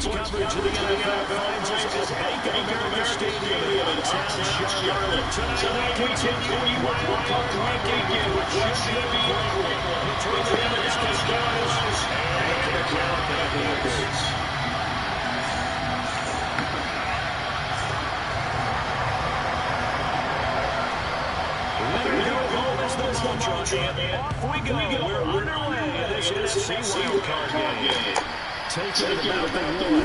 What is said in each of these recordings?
coverage of the NFL finds us at Bank of America Stadium in South Charlotte. Tonight we continue Wild Card Weekend, which should be a great one between the San Francisco 49ers and the Carolina Panthers. Off we go. We're underway. This is NFC Wild Card game. Taking it about the 1.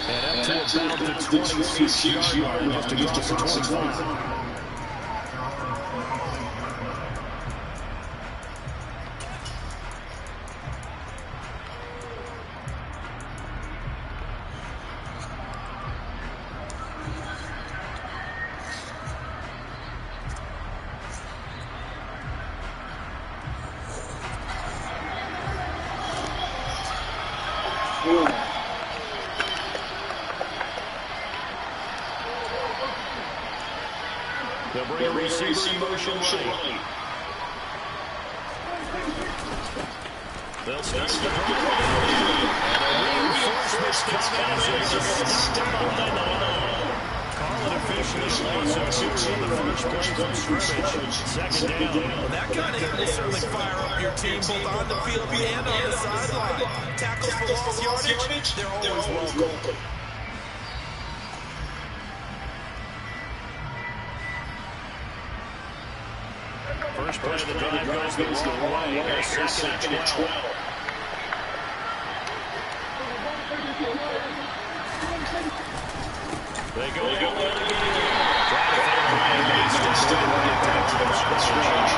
And up to about the 26-yard line. Just across the 25. They'll bring a receiver in motion right. They'll start the reinforcements coming as they step behind the line. Call it officially. Also, in the first play from scrimmage. Second down. Well, that kind of hit will certainly fire up your team both on the field and on the sideline. Tackles for lost yardage, they're always welcome. First play of the drive goes the wrong way. They're second and 12. They go again. Try to find a way. They still running back to the stretch.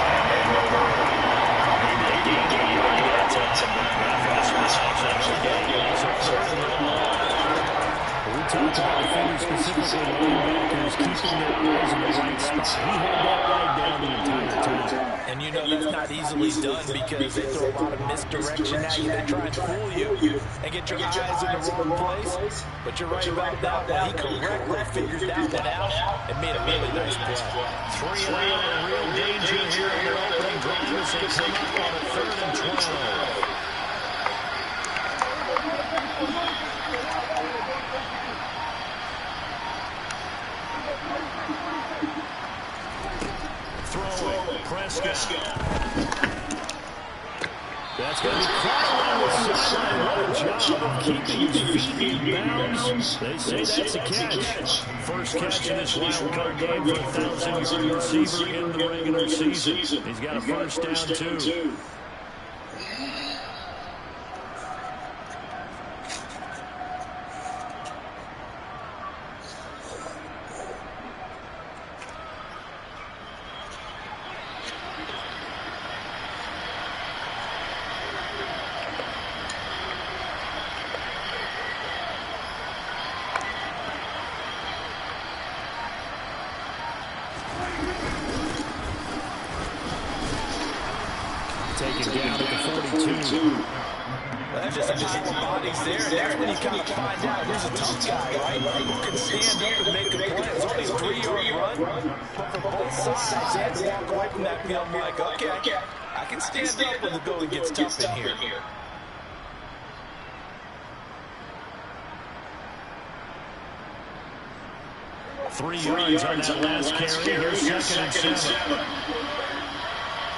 We talked about the things specifically linebackers keeping their eyes in the right spot. He had that right down the entire time. And you know that's not easily done because they throw a lot of misdirection at you. They try and fool you and get your eyes in the wrong place. But you're right about that one. He correctly figured that one out and made a really nice play. 3 and out in real danger here in their opening drive as they come up on a 3rd and 12. Prescott. That's going to be quite along the sideline. What a job of keeping his feet in bounds. They say that's a catch. First catch in this wild card game for a 1,000-yard receiver in the regular season. He's got a first down, too. Taken down at the 42. Well, that's just a pile of bodies there, and that's when you kind of find out who's a tough guy, right? Who can stand up and make a play. It's only a 3-yard run, but for both sides, they had to walk away from that field like, okay, I can stand up when the going gets tough in here. 3 yards on that last carry. Here's second and 7.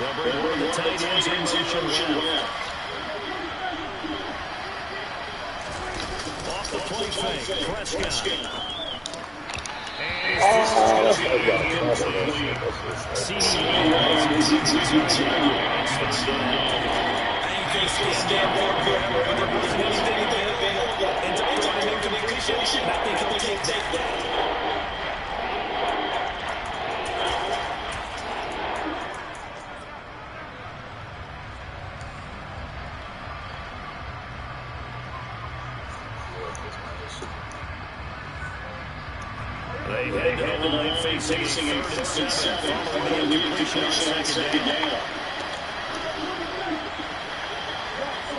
They'll bring one of the tight ends in motion left. Off the play fake, Prescott. I think he'll take that. They head to the line facing 3rd and 7 following the incompletion on second down.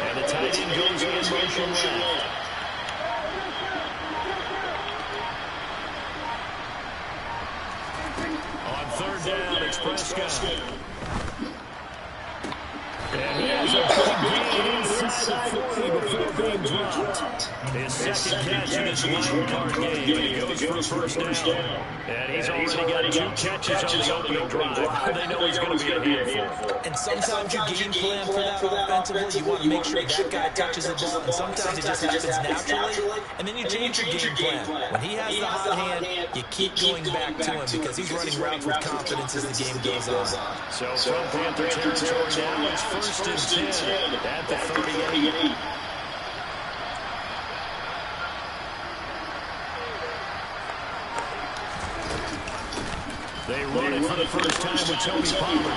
And the tight end goes in motion left. On 3rd down, it's Prescott. And he has a big gain inside the 40 before being His second catch in this wild card game, and he goes for a first down. And he's already got 2 catches on the opening drive. They know he's going to be a handful. And sometimes you game plan for that offensively. You want to make sure that guy touches the ball, and sometimes it just happens naturally, and then you change your game plan. When he has the hot hand, you keep going back to him because he's running routes with confidence as the game goes on. So from Panther territory now, it's first and 10 at the 38. They run it for the first time with Tony Palmer.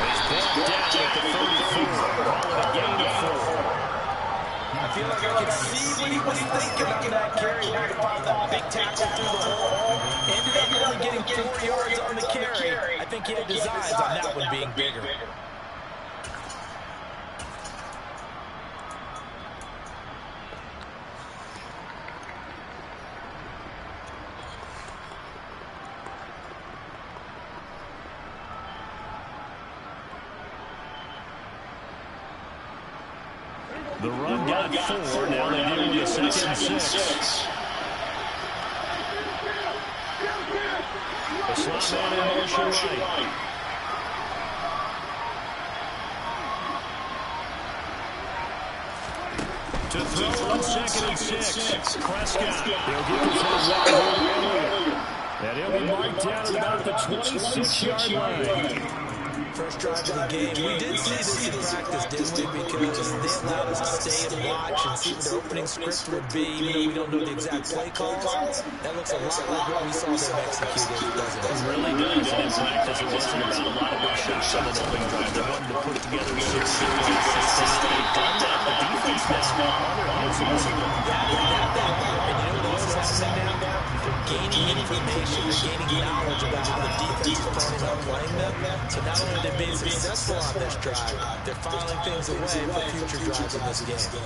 He's brought down at the 34. Call it a gain of 4. I feel like I can see what he was thinking on that carry. Where to find that big tackle through the hole. Ended up only getting 4 yards on the carry. I think he had designs on that one being bigger. The run got 4. Now they deal with a second and 6. The slot man in motion right. To throw on second and 6. Prescott. He'll get this one and he'll be marked down at about the 26-yard line. First drive of the game. We did see this in practice, didn't we? Because they allowed us to stay and watch and see what the opening script would be. Even though we don't know the exact play calls, that looks a lot like what we saw them execute, doesn't it? It really does. And in practice, it wasn't about a lot of big shots on the opening drive. They wanted to put together a series of systems. They've done that. The defense now on their heels of this. And you know what else is happening now? They're gaining information. They're gaining knowledge about how the defense is planning on playing them. So not only they're being successful on this drive, they're filing things away for future drives in this game.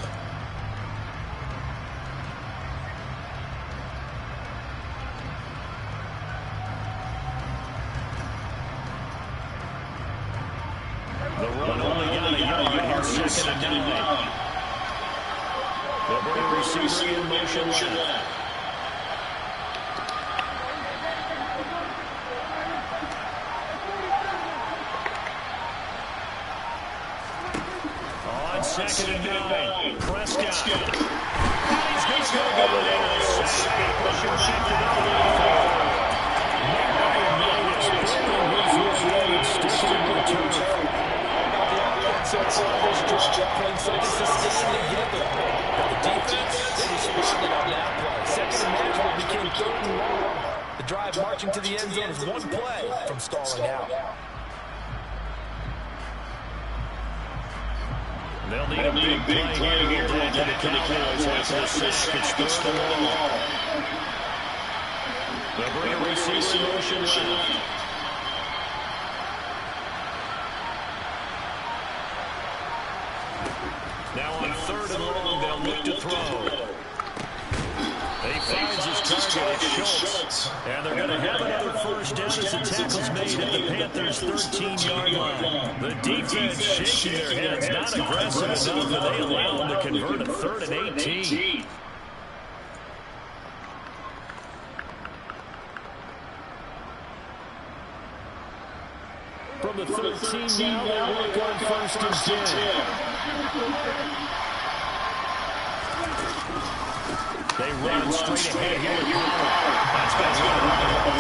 The run only got a yard. Here's second and 9. They'll bring a receiver in motion left. Second and 9. Prescott. He's going to go there. Push him back to the 34. The drive marching to the end zone is one play from stalling out. They'll need a big play here to the Cowboys after the sack. It's third and long. They'll bring a receiver motion left. Now on third and long, they'll look to throw. He finds his target, Schultz. And they're going to have another first down as the tackle's made at the Panthers' 13-yard line. The defense shaking their heads, not aggressive enough, and they allow them to convert a third and 18. From the 13 now, they work on first and 10. They run straight ahead here with Power. That's going to run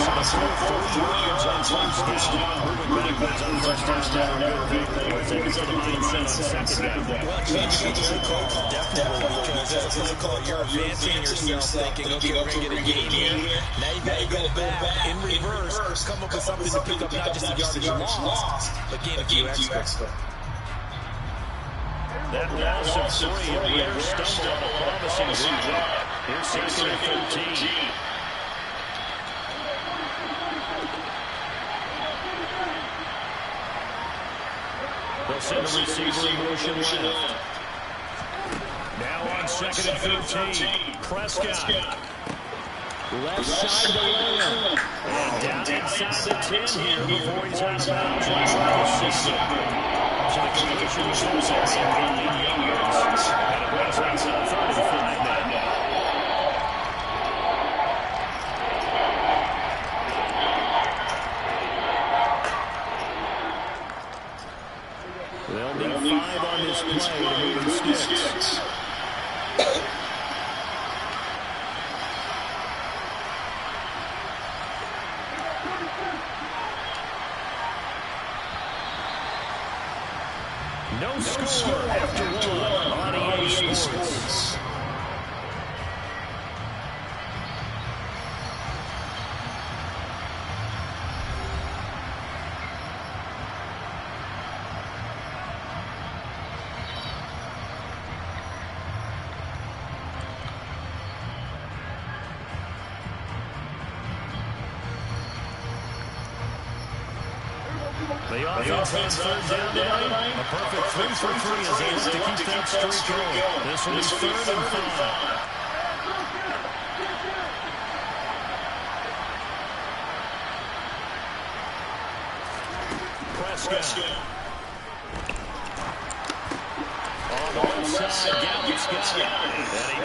a 4 yards on first down. Moving backwards on first down. What's that for the mindset on second down? Well, changing the play call definitely, because as a play call, you're advancing yourself, thinking, okay, we're going to get a gain here. Now you got to go back in reverse, come up with something to pick up not just the yardage lost, but gain a few extra. That loss of 3, a rare stumble on a promising drive. Here's second and 13. They'll send a receiver in motion left. Now on second and 13. Prescott. Left side to Lamb. And down inside the 10 here before he's out of bounds. So the completion was also 18 yards. And it brings out 35 now. No score after one on EA Sports. The offense on third down tonight. A perfect 3 for 3 as they look to keep that streak going. This will be 3rd and 5. Prescott. On the left side, Gallup's got it.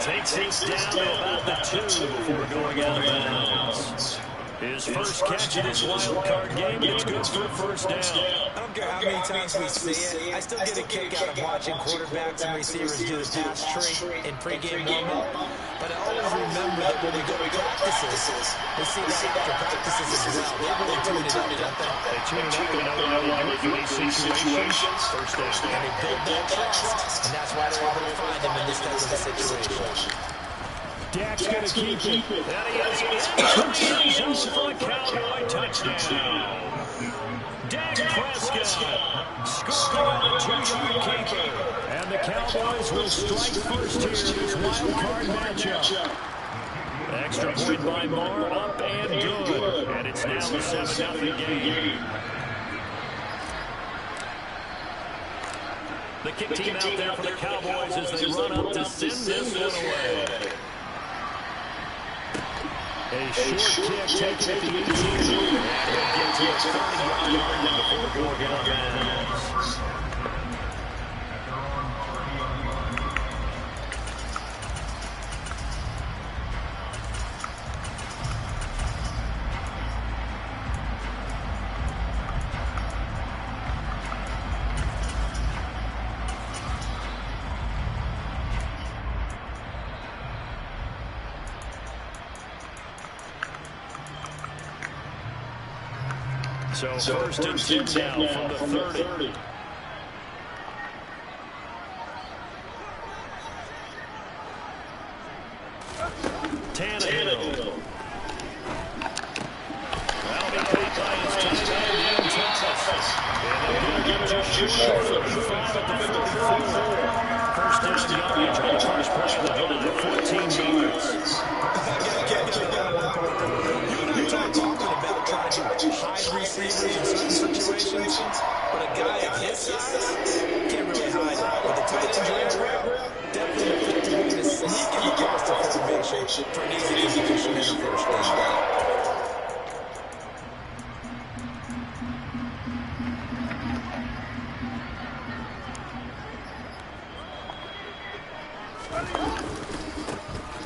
And he takes this down to about the 2 before going out of bounds. His first catch of this wild card game, and it's good for a first down. I don't care how many times we see it. I still get a kick out of watching quarterbacks and receivers do the pass tree in pregame warm-up. But I always remember that when we go to practices, we see that after practices as well. They really tune it up, don't they? They tune it up and know how to do it for these situations. First down. And they build that trust, and that's why they're able to find him in this type of a situation. Dak's going to keep it. And he is in the zone for a Cowboy touchdown. Dak Prescott scoring on a 2-yard keeper. And the Cowboys will strike first here in this wild card matchup. Extra point by Moore, up and good. And it's now a 7-0 game. The kick team out there for the Cowboys as they run up to send this one away. A short kick taken at the 18. And he'll get to a 30-yard line before going out of bounds. So first and 10 now from the 30. Tannehill. That'll be caught by his tight end, Thomas. And they'll just shoot for 35 at the 44. First down yardage on the first play of the drive, 14 yards. Hide receivers in certain situations, but a guy of his size can't really hide it. With the tight end route, definitely a 50 to sneaky across the formation for an easy completion and a first down.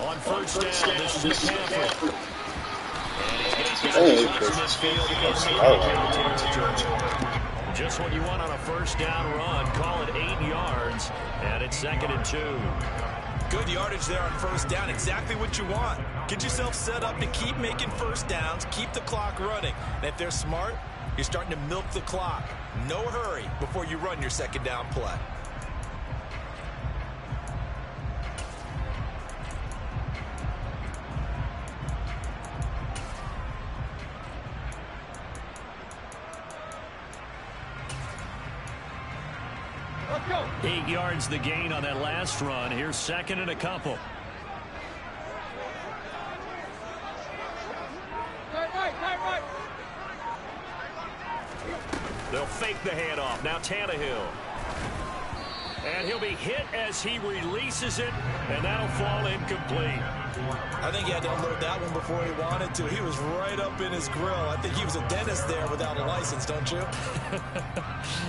On first down, this is McCaffrey. Just what you want on a first down run. Call it 8 yards, and it's 2nd and 2. Good yardage there on first down. Exactly what you want. Get yourself set up to keep making first downs, keep the clock running. And if they're smart, you're starting to milk the clock. No hurry before you run your second down play. Let's go. 8 yards the gain on that last run. Here's 2nd and a couple. Right. They'll fake the handoff. Now Tannehill. And he'll be hit as he releases it, and that'll fall incomplete. I think he had to unload that one before he wanted to. He was right up in his grill. I think he was a dentist there without a license, don't you?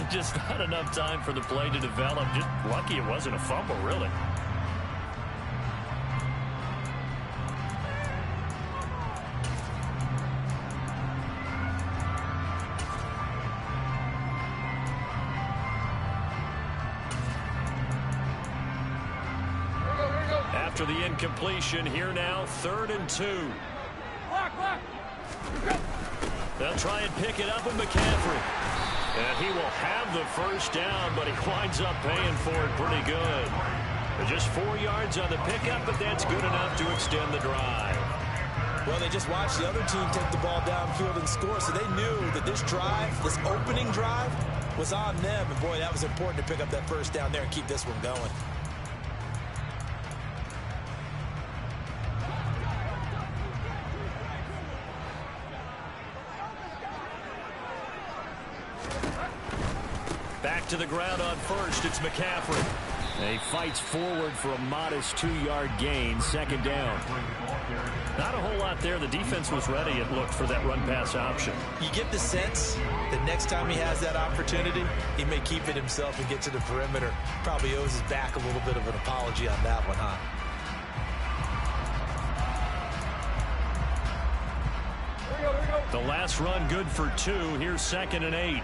Just not enough time for the play to develop. Just lucky it wasn't a fumble, really. After the incompletion, here now, 3rd and 2. They'll try and pick it up with McCaffrey. And he will have the first down, but he winds up paying for it pretty good. Just 4 yards on the pickup, but that's good enough to extend the drive. Well, they just watched the other team take the ball downfield and score, so they knew that this drive, this opening drive, was on them. And, boy, that was important to pick up that first down there and keep this one going. Back to the ground on first. It's McCaffrey. He fights forward for a modest 2-yard gain. Second down. Not a whole lot there. The defense was ready, it looked, for that run-pass option. You get the sense that next time he has that opportunity, he may keep it himself and get to the perimeter. Probably owes his back a little bit of an apology on that one, huh? The last run good for 2. Here's 2nd and 8.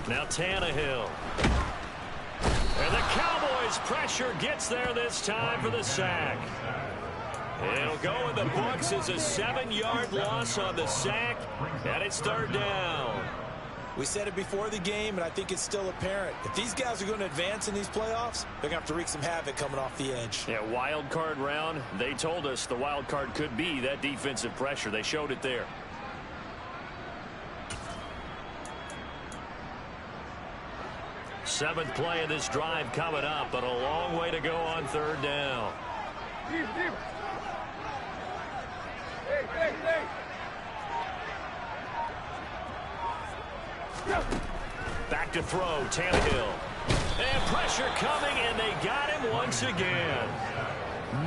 Now Tannehill. And the Cowboys' pressure gets there this time for the sack. It'll go in the books as a 7-yard loss on the sack, and it's 3rd down. We said it before the game, and I think it's still apparent. If these guys are going to advance in these playoffs, they're going to have to wreak some havoc coming off the edge. Yeah, wild card round. They told us the wild card could be that defensive pressure. They showed it there. Seventh play of this drive coming up, but a long way to go on 3rd down. Back to throw, Tannehill. And pressure coming, and they got him once again.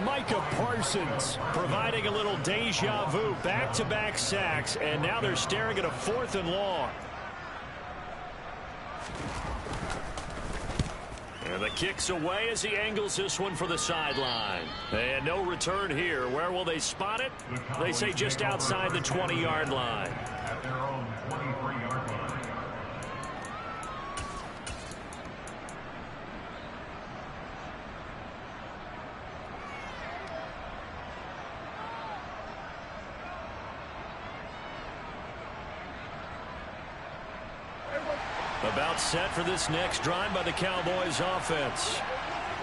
Micah Parsons providing a little deja vu. Back-to-back sacks, and now they're staring at a 4th and long. And the kick's away as he angles this one for the sideline. And no return here. Where will they spot it? They say just outside the 20-yard line. At their own 23-yard line. About set for this next drive by the Cowboys offense.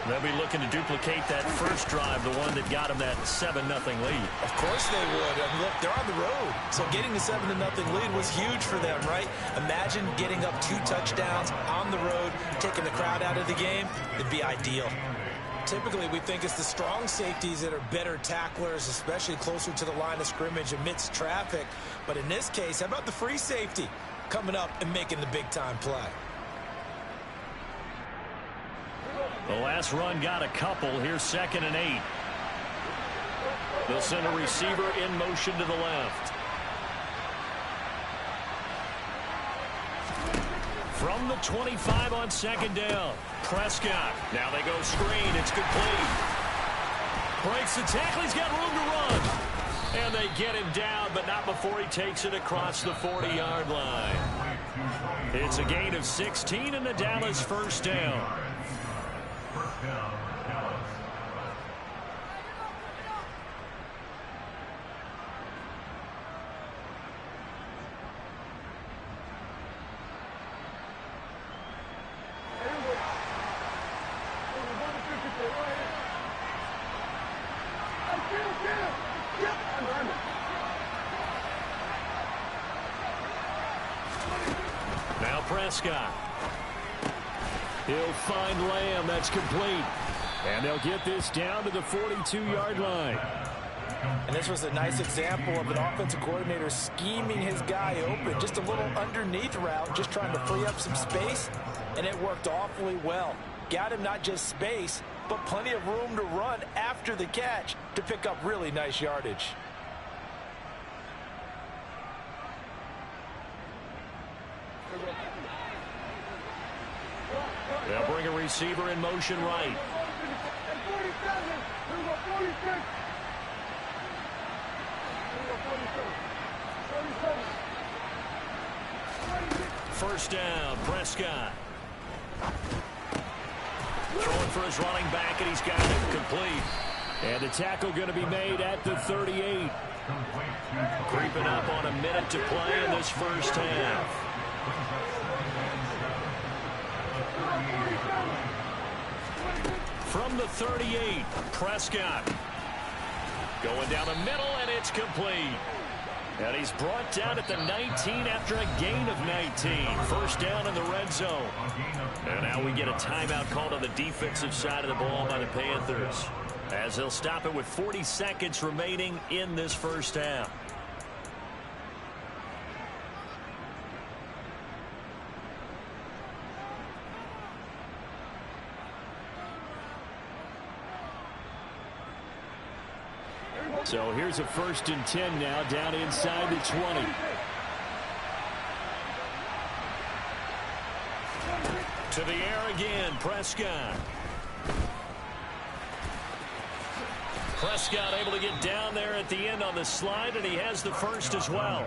They'll be looking to duplicate that first drive, the one that got them that 7-0 lead. Of course they would. I mean, look, they're on the road. So getting the 7-0 lead was huge for them, right? Imagine getting up 2 touchdowns on the road, taking the crowd out of the game. It'd be ideal. Typically, we think it's the strong safeties that are better tacklers, especially closer to the line of scrimmage amidst traffic. But in this case, how about the free safety coming up and making the big-time play? The last run got a couple. Here's 2nd and 8. They'll send a receiver in motion to the left. From the 25 on 2nd down. Prescott. Now they go screen. It's complete. Breaks the tackle. He's got room to run. And they get him down, but not before he takes it across the 40-yard line. It's a gain of 16 and the Dallas first down. First down, Dallas. Now Prescott. He'll find Lamb. That's complete. And they'll get this down to the 42-yard line. And this was a nice example of an offensive coordinator scheming his guy open. Just a little underneath route, just trying to free up some space. And it worked awfully well. Got him not just space, but plenty of room to run after the catch to pick up really nice yardage. They'll bring a receiver in motion right. first down. Prescott. Throwing for his running back, and he's got it complete. And the tackle going to be made at the 38. Creeping up on a minute to play in this first half. From the 38, Prescott. Going down the middle, and it's complete. And he's brought down at the 19 after a gain of 19. First down in the red zone. And now we get a timeout called on the defensive side of the ball by the Panthers, as they'll stop it with 40 seconds remaining in this first half. So here's a 1st and 10 now, down inside the 20. To the air again, Prescott. Prescott able to get down there at the end on the slide, and he has the first as well.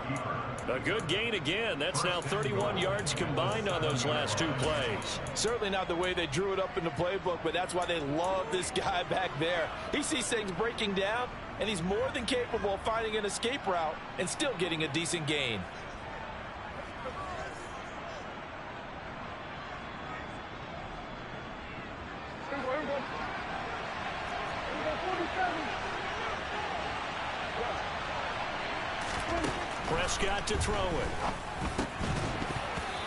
A good gain again. That's now 31 yards combined on those last 2 plays. Certainly not the way they drew it up in the playbook, but that's why they love this guy back there. He sees things breaking down, and he's more than capable of finding an escape route and still getting a decent gain. Prescott to throw it.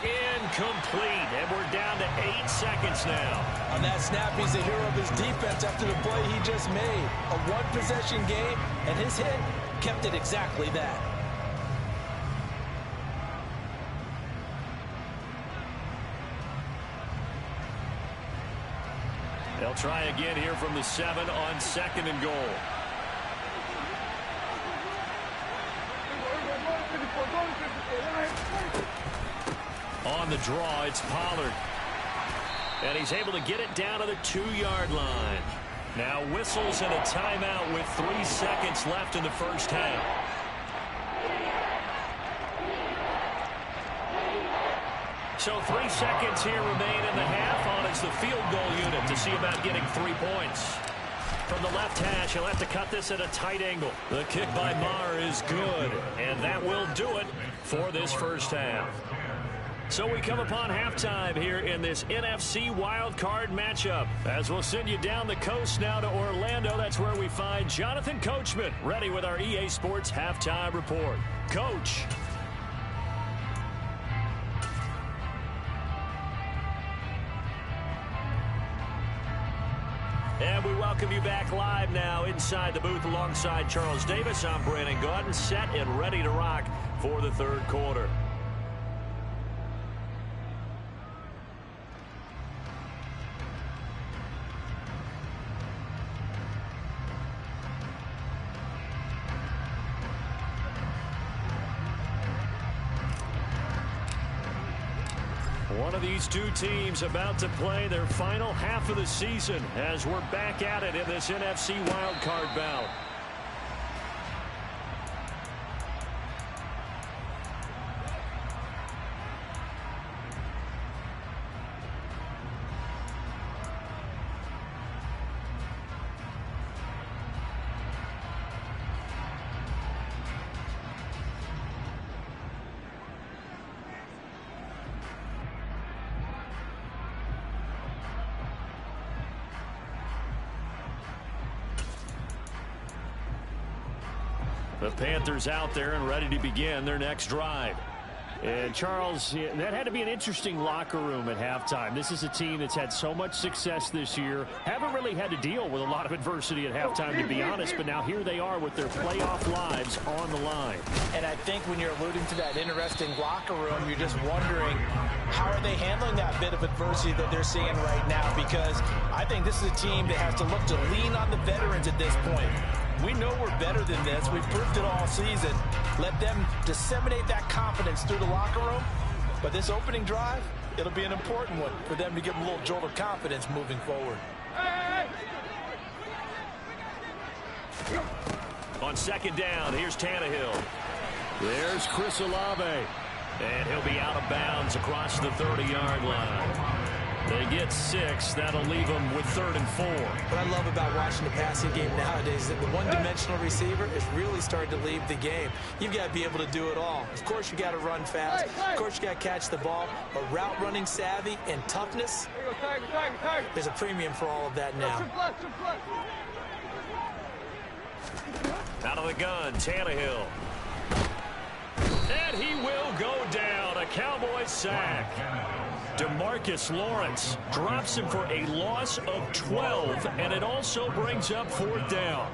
Incomplete, and we're down to 8 seconds now. On that snap, he's the hero of his defense after the play he just made. A one-possession game, and his hit kept it exactly that. They'll try again here from the 7 on 2nd and goal. On the draw, it's Pollard. And he's able to get it down to the 2-yard line. Now whistles and a timeout with 3 seconds left in the first half. So 3 seconds here remain in the half on as the field goal unit to see about getting 3 points. From the left hash, he'll have to cut this at a tight angle. The kick by Maher is good, and that will do it for this first half. So we come upon halftime here in this NFC wildcard matchup, as we'll send you down the coast now to Orlando. That's where we find Jonathan Coachman ready with our EA Sports halftime report. Coach. And we welcome you back live now inside the booth alongside Charles Davis. I'm Brandon Gaudin, set and ready to rock for the third quarter. One of these two teams about to play their final half of the season as we're back at it in this NFC wildcard bout. The Panthers out there and ready to begin their next drive. And Charles, that had to be an interesting locker room at halftime. This is a team that's had so much success this year. Haven't really had to deal with a lot of adversity at halftime, to be honest. But now here they are with their playoff lives on the line. And I think when you're alluding to that interesting locker room, you're just wondering, how are they handling that bit of adversity that they're seeing right now? Because I think this is a team that has to look to lean on the veterans at this point. We know we're better than this. We've proved it all season. Let them disseminate that confidence through the locker room. But this opening drive, it'll be an important one for them to give them a little jolt of confidence moving forward. On second down, here's Tannehill. There's Chris Olave. And he'll be out of bounds across the 30-yard line. They get 6. That'll leave them with 3rd and 4. What I love about watching the passing game nowadays is that the one-dimensional receiver is really starting to leave the game. You've got to be able to do it all. Of course, you got to run fast. Of course, you got to catch the ball. But route running savvy and toughness, there's a premium for all of that now. Out of the gun, Tannehill. And he will go down. A Cowboys sack. DeMarcus Lawrence drops him for a loss of 12, and it also brings up 4th down.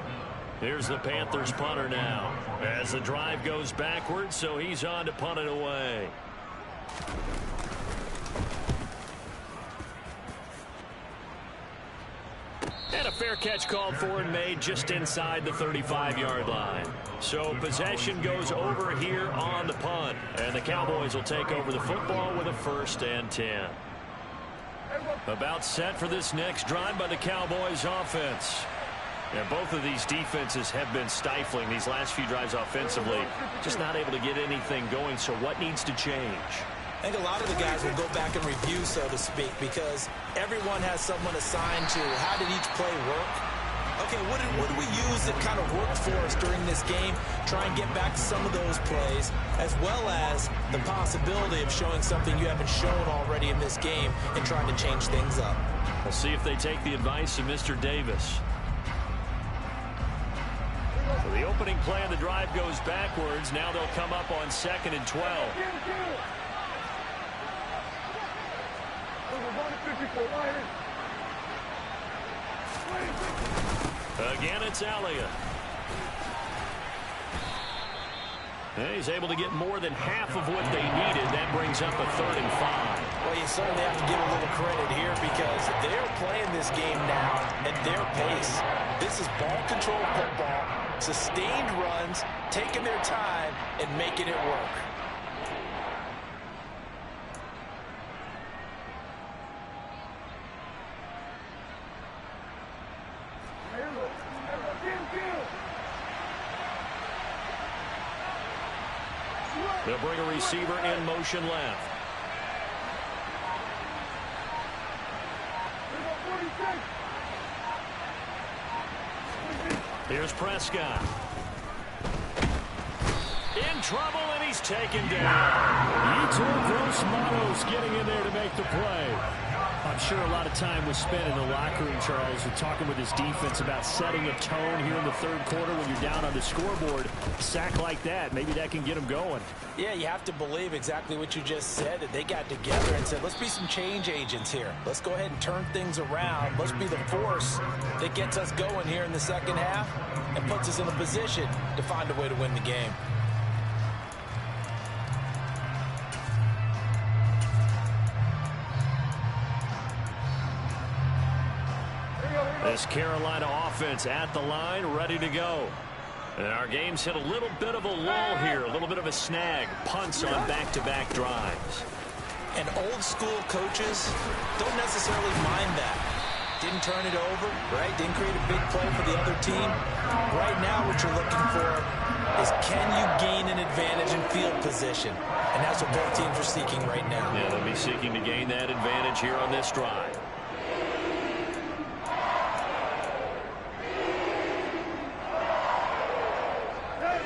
Here's the Panthers punter now as the drive goes backwards, so he's on to punt it away. And a fair catch called for and made just inside the 35-yard line. So possession goes over here on the punt. And the Cowboys will take over the football with a 1st and 10. About set for this next drive by the Cowboys offense. And both of these defenses have been stifling these last few drives offensively. Just not able to get anything going. So what needs to change? I think a lot of the guys will go back and review, so to speak, because everyone has someone assigned to how did each play work. Okay, what did we use that kind of worked for us during this game? Try and get back to some of those plays, as well as the possibility of showing something you haven't shown already in this game and trying to change things up. We'll see if they take the advice of Mr. Davis. So the opening play of the drive goes backwards. Now they'll come up on 2nd and 12. Again, it's Elliott. And he's able to get more than half of what they needed. That brings up a 3rd and 5. Well, you certainly have to give a little credit here because they're playing this game now at their pace. This is ball control football, sustained runs, taking their time, and making it work. They'll bring a receiver in motion left. Here's Prescott. In trouble, and he's taken down. Yetur Gross-Matos getting in there to make the play. I'm sure a lot of time was spent in the locker room, Charles, with talking with his defense about setting a tone here in the 3rd quarter when you're down on the scoreboard. A sack like that, maybe that can get them going. Yeah, you have to believe exactly what you just said, that they got together and said, let's be some change agents here. Let's go ahead and turn things around. Let's be the force that gets us going here in the 2nd half and puts us in a position to find a way to win the game. This Carolina offense at the line, ready to go. And our game's hit a little bit of a lull here, a little bit of a snag. Punts on back-to-back drives. And old-school coaches don't necessarily mind that. Didn't turn it over, right? Didn't create a big play for the other team. Right now what you're looking for is can you gain an advantage in field position? And that's what both teams are seeking right now. Yeah, they'll be seeking to gain that advantage here on this drive.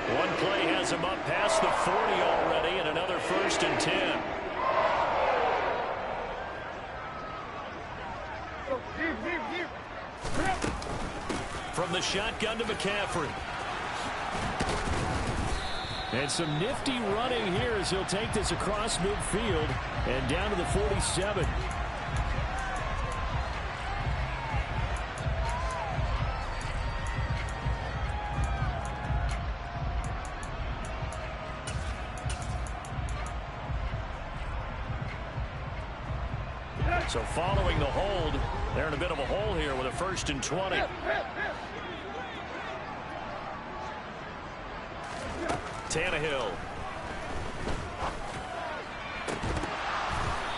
One play has him up past the 40 already, and another 1st and 10. From the shotgun to McCaffrey. And some nifty running here as he'll take this across midfield and down to the 47. So following the hold, they're in a bit of a hole here with a 1st and 20. Tannehill.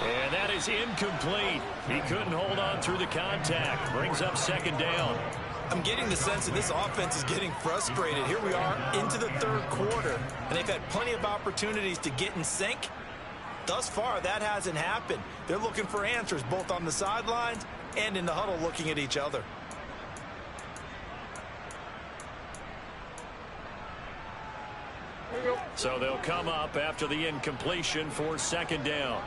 And that is incomplete. He couldn't hold on through the contact. Brings up 2nd down. I'm getting the sense that this offense is getting frustrated. Here we are into the 3rd quarter, and they've had plenty of opportunities to get in sync, thus far, that hasn't happened. They're looking for answers both on the sidelines and in the huddle looking at each other. So they'll come up after the incompletion for second down.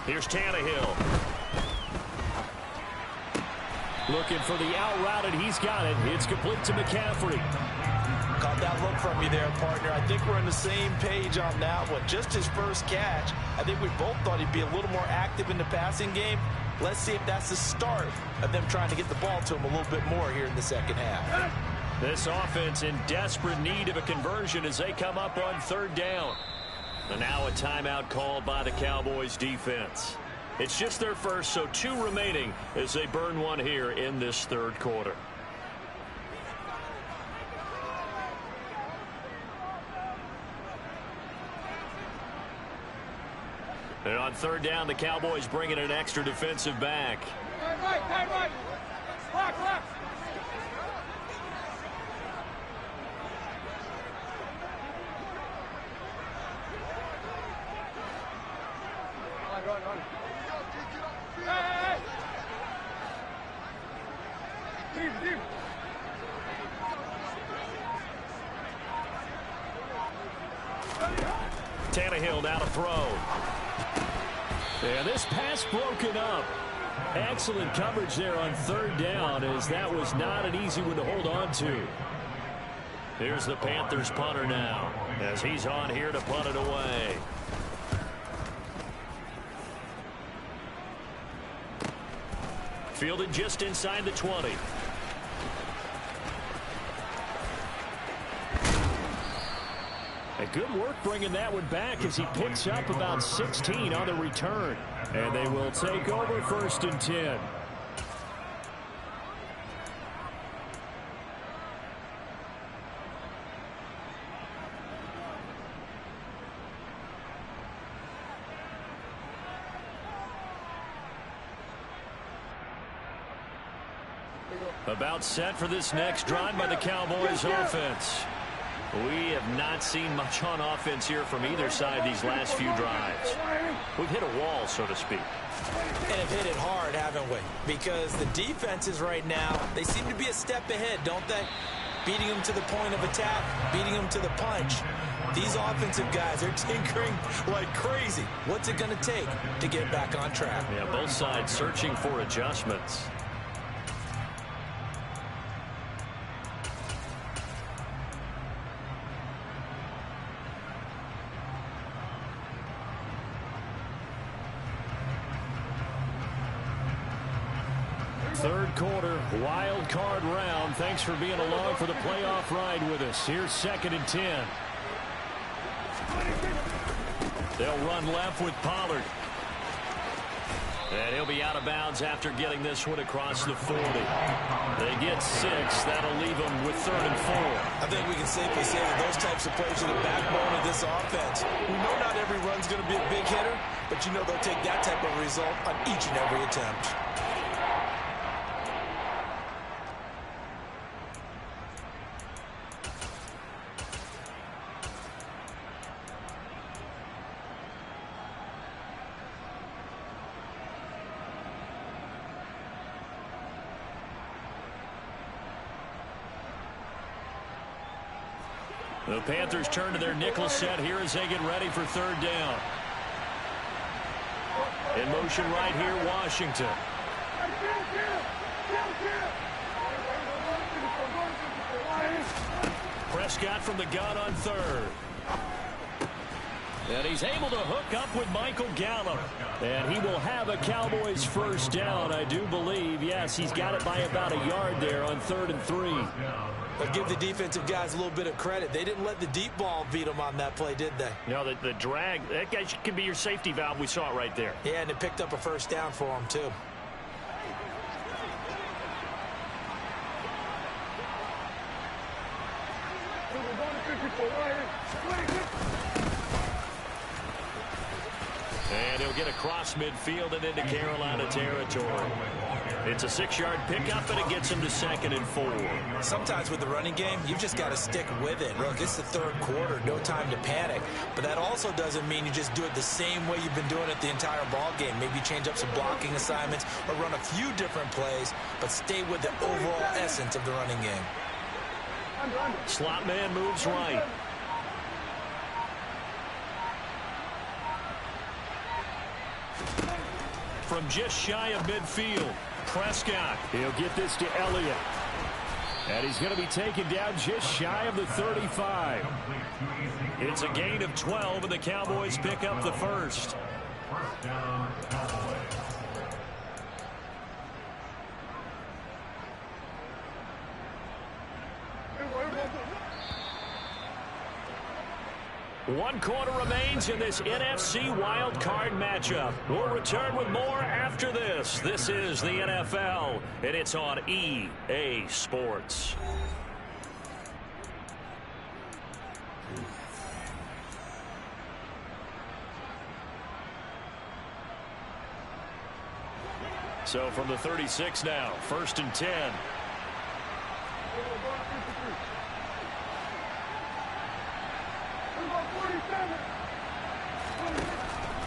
Here's Tannehill. Looking for the out route, and he's got it. It's complete to McCaffrey. Caught that look from you there, partner. I think we're on the same page on that one. Just his first catch. I think we both thought he'd be a little more active in the passing game. Let's see if that's the start of them trying to get the ball to him a little bit more here in the second half. This offense in desperate need of a conversion as they come up on third down. And now a timeout called by the Cowboys defense. It's just their first, so 2 remaining as they burn one here in this third quarter. And on third down, the Cowboys bring in an extra defensive back. Right. Left. Run. Hey! Deep. Tannehill now to throw. And this pass broken up. Excellent coverage there on third down, as that was not an easy one to hold on to. Here's the Panthers punter now, as he's on here to punt it away. Fielded just inside the 20. Good work bringing that one back as he picks up about 16 on the return. And they will take over 1st and 10. About set for this next drive by the Cowboys offense. We have not seen much on offense here from either side these last few drives. We've hit a wall, so to speak. And have hit it hard, haven't we? Because the defenses right now, they seem to be a step ahead, don't they? Beating them to the point of attack, beating them to the punch. These offensive guys are tinkering like crazy. What's it going to take to get back on track? Yeah, both sides searching for adjustments. Third quarter, wild card round. Thanks for being along for the playoff ride with us. Here's 2nd and 10. They'll run left with Pollard. And he'll be out of bounds after getting this one across the 40. They get 6. That'll leave them with 3rd and 4. I think we can safely say that those types of plays are the backbone of this offense. We know not every run's going to be a big hitter, but you know they'll take that type of result on each and every attempt. The Panthers turn to their nickel set here as they get ready for 3rd down. In motion right here, Washington. Prescott from the gun on 3rd. And he's able to hook up with Michael Gallup. And he will have a Cowboys 1st down, I do believe. Yes, he's got it by about a yard there on 3rd and 3. But give the defensive guys a little bit of credit. They didn't let the deep ball beat them on that play, did they? You know, the drag, that guy can be your safety valve. We saw it right there. Yeah, and it picked up a 1st down for him, too. he'll get across midfield and into Carolina territory. It's a 6-yard pickup, and it gets him to 2nd and 4. Sometimes with the running game, you've just got to stick with it. Look, it's the 3rd quarter, no time to panic. But that also doesn't mean you just do it the same way you've been doing it the entire ball game. Maybe change up some blocking assignments or run a few different plays, but stay with the overall essence of the running game. Slot man moves right. From just shy of midfield, Prescott. He'll get this to Elliott. And he's going to be taken down just shy of the 35. It's a gain of 12, and the Cowboys pick up the first. First down, Cowboys. One quarter remains in this NFC Wild Card matchup. We'll return with more after this. This is the NFL, and it's on EA Sports. So from the 36 now, 1st and 10.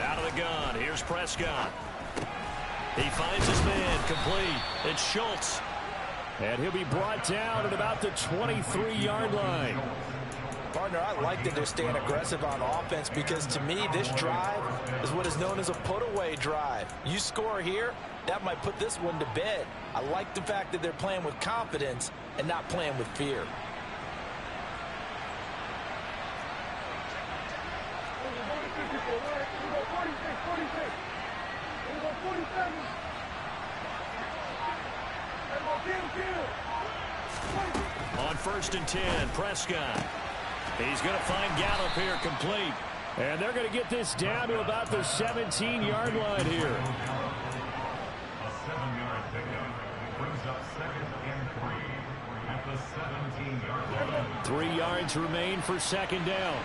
Out of the gun, here's Prescott. He finds his man, complete. It's Schultz. And he'll be brought down at about the 23-yard line. Partner, I like that they're staying aggressive on offense because to me, this drive is what is known as a put-away drive. You score here, that might put this one to bed. I like the fact that they're playing with confidence and not playing with fear. On 1st and 10, Prescott. He's going to find Gallup here, complete. And they're going to get this down to about the 17-yard line here. A 7-yard pickup brings up 2nd and 3 at the 17-yard line. 3 yards remain for 2nd down.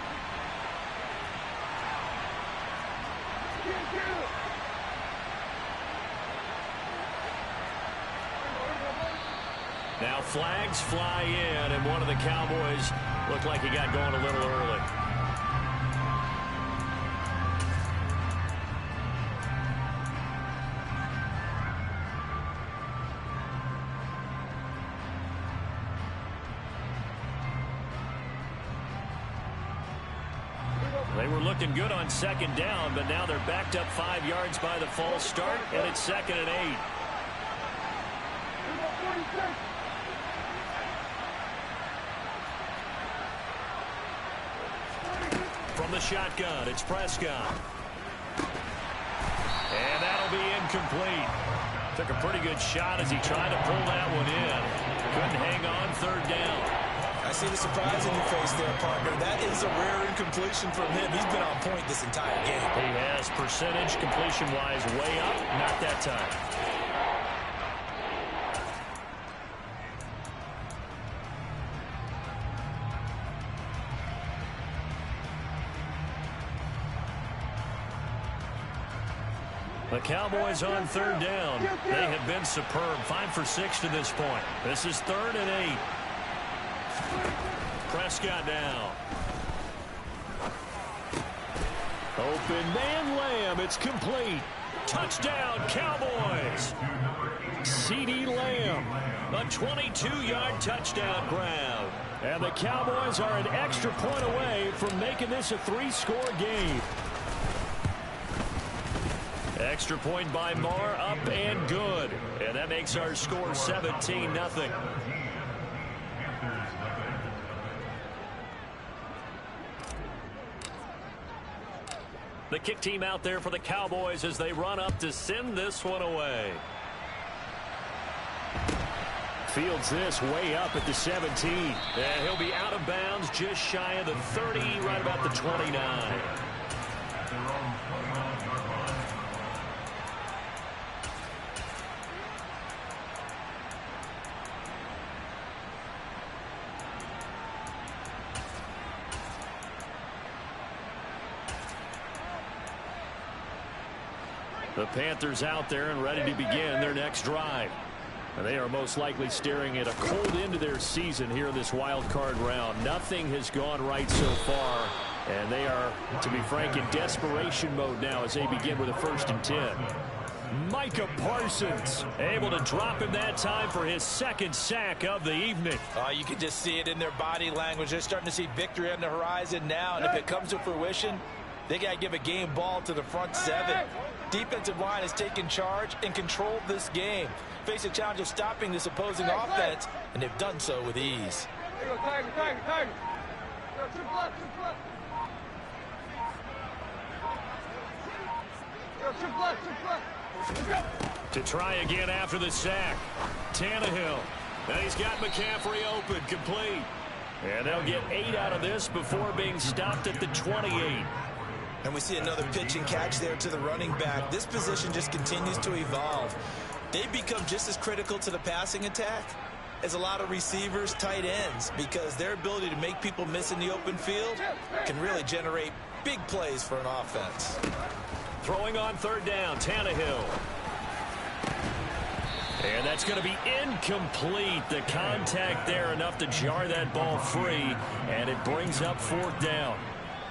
Now flags fly in, and one of the Cowboys looked like he got going a little early. They were looking good on 2nd down, but now they're backed up 5 yards by the false start, and it's 2nd and 8. From the shotgun, it's Prescott. And that'll be incomplete. Took a pretty good shot as he tried to pull that one in. Couldn't hang on 3rd down. I see the surprise in your face there, partner. That is a rare incompletion from him. He's been on point this entire game. He has percentage completion-wise way up, not that time. The Cowboys on 3rd down. They have been superb. 5 for 6 to this point. This is 3rd and 8. Prescott now. Open man Lamb. It's complete. Touchdown, Cowboys. CeeDee Lamb. A 22-yard touchdown grab. And the Cowboys are an extra point away from making this a 3-score game. Extra point by Marr, up and good. And that makes our score 17-0. The kick team out there for the Cowboys as they run up to send this one away. Fields this way up at the 17. And he'll be out of bounds just shy of the 30, right about the 29. The Panthers out there and ready to begin their next drive. And they are most likely staring at a cold end to their season here in this wild card round. Nothing has gone right so far, and they are, to be frank, in desperation mode now as they begin with a 1st and 10. Micah Parsons able to drop him that time for his 2nd sack of the evening. You can just see it in their body language. They're starting to see victory on the horizon now, and if it comes to fruition, they got to give a game ball to the front 7. Defensive line has taken charge and controlled this game. Face a challenge of stopping this opposing offense, and they've done so with ease. To try again after the sack. Tannehill. And he's got McCaffrey open, complete. And they'll get 8 out of this before being stopped at the 28. And we see another pitch and catch there to the running back. This position just continues to evolve. They've become just as critical to the passing attack as a lot of receivers, tight ends, because their ability to make people miss in the open field can really generate big plays for an offense. Throwing on 3rd down, Tannehill. And that's going to be incomplete. The contact there enough to jar that ball free, and it brings up 4th down.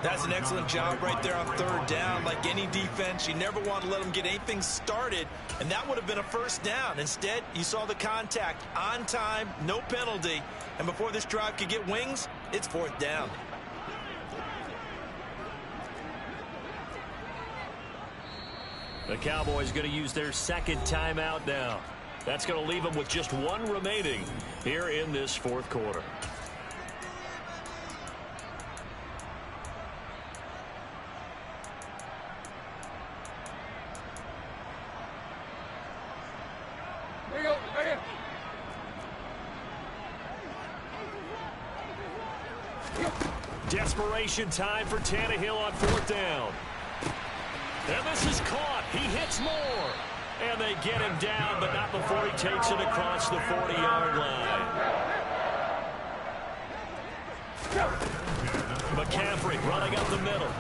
That's an excellent job right there on 3rd down. Like any defense, you never want to let them get anything started, and that would have been a 1st down. Instead, you saw the contact on time, no penalty, and before this drive could get wings, it's 4th down. The Cowboys going to use their 2nd timeout now. That's going to leave them with just 1 remaining here in this 4th quarter. Desperation time for Tannehill on 4th down. And this is caught. He hits more. And they get him down, but not before he takes it across the 40-yard line. McCaffrey running up the middle.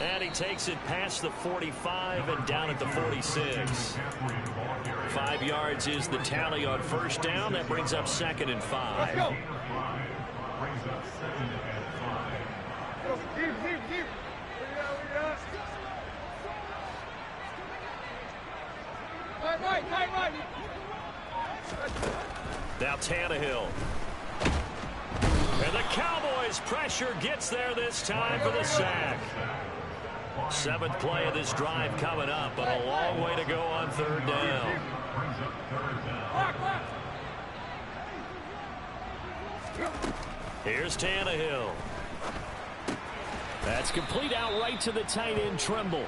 And he takes it past the 45 and down at the 46. 5 yards is the tally on 1st down. That brings up 2nd and 5. Let's go. Right. Now Tannehill. And the Cowboys' pressure gets there this time for the sack. 7th play of this drive coming up, but a long way to go on 3rd down. Here's Tannehill. That's complete out right to the tight end, Trimble.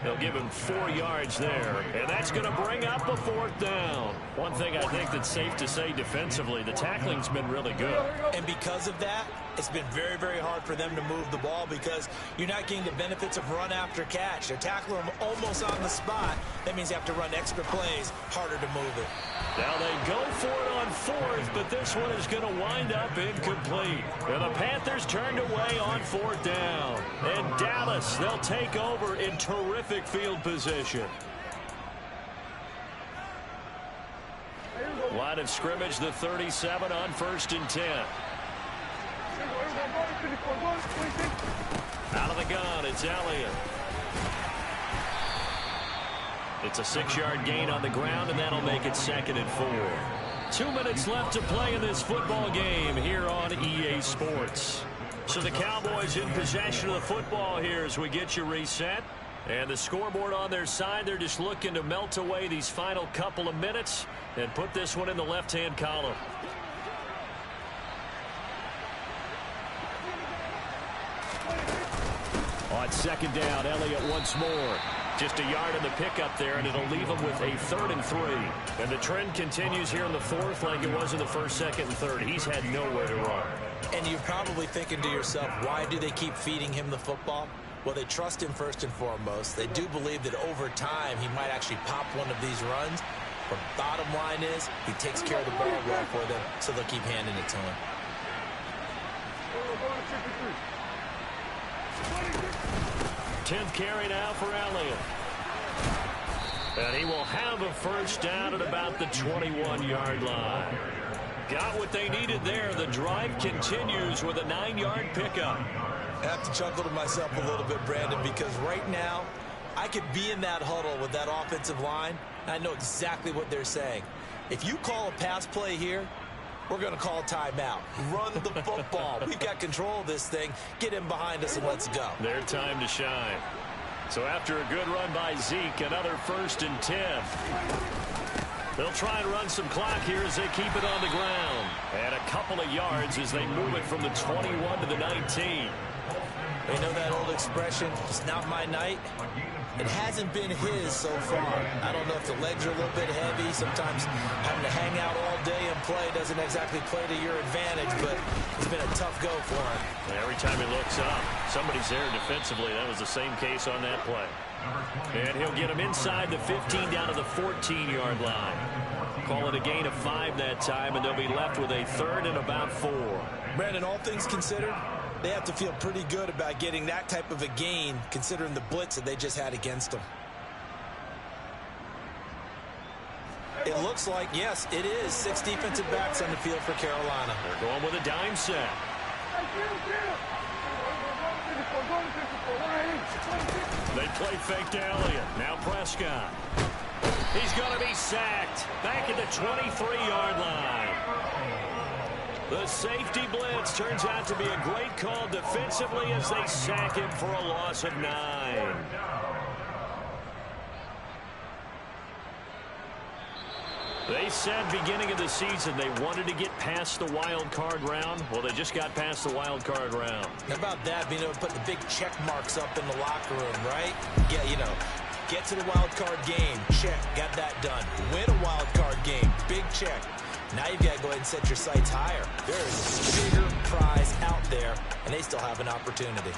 They'll give him 4 yards there, and that's going to bring up a 4th down. One thing I think that's safe to say defensively, the tackling's been really good. And because of that, it's been very, very hard for them to move the ball because you're not getting the benefits of run after catch. They're tackling them almost on the spot. That means you have to run extra plays, harder to move it. Now they go for it on 4th, but this one is going to wind up incomplete. And the Panthers turned away on 4th down. And Dallas, they'll take over in terrific field position. Line of scrimmage, the 37 on 1st and 10. Out of the gun, it's Elliott. It's a 6-yard gain on the ground, and that'll make it 2nd and 4. 2 minutes left to play in this football game here on EA Sports. So the Cowboys in possession of the football here as we get you reset. And the scoreboard on their side, they're just looking to melt away these final couple of minutes and put this one in the left-hand column. On 2nd down, Elliott once more. Just a yard in the pickup there, and it'll leave them with a 3rd and 3. And the trend continues here in the 4th like it was in the 1st, 2nd, and 3rd. He's had nowhere to run. And you're probably thinking to yourself, why do they keep feeding him the football? Well, they trust him first and foremost. They do believe that over time he might actually pop one of these runs. But bottom line is he takes care of the ball well for them, so they'll keep handing it to him. 10th carry now for Elliott. And he will have a first down at about the 21-yard line. Got what they needed there. The drive continues with a 9-yard pickup. I have to chuckle to myself a little bit, Brandon, because right now I could be in that huddle with that offensive line, and I know exactly what they're saying. If you call a pass play here, we're going to call timeout. Run the football. We've got control of this thing. Get in behind us and let's go. Their time to shine. So after a good run by Zeke, another 1st and 10. They'll try and run some clock here as they keep it on the ground. And a couple of yards as they move it from the 21 to the 19. They know that old expression, it's not my night. It hasn't been his so far. I don't know if the legs are a little bit heavy. Sometimes having to hang out all day and play doesn't exactly play to your advantage, but it's been a tough go for him. And every time he looks up, somebody's there defensively. That was the same case on that play. And he'll get him inside the 15 down to the 14-yard line. Call it a gain of 5 that time, and they'll be left with a 3rd and about 4. Brandon, all things considered, they have to feel pretty good about getting that type of a gain, considering the blitz that they just had against them. It looks like, yes, it is 6 defensive backs on the field for Carolina. They're going with a dime set. They play fake to Elliott. Now Prescott. He's going to be sacked. Back at the 23-yard line. The safety blitz turns out to be a great call defensively as they sack him for a loss of 9. They said beginning of the season they wanted to get past the wild card round. Well, they just got past the wild card round. How about that, being able to put the big check marks up in the locker room, right? Get to the wild card game. Check. Got that done. Win a wild card game. Big check. Now you've got to go ahead and set your sights higher. There is a bigger prize out there, and they still have an opportunity.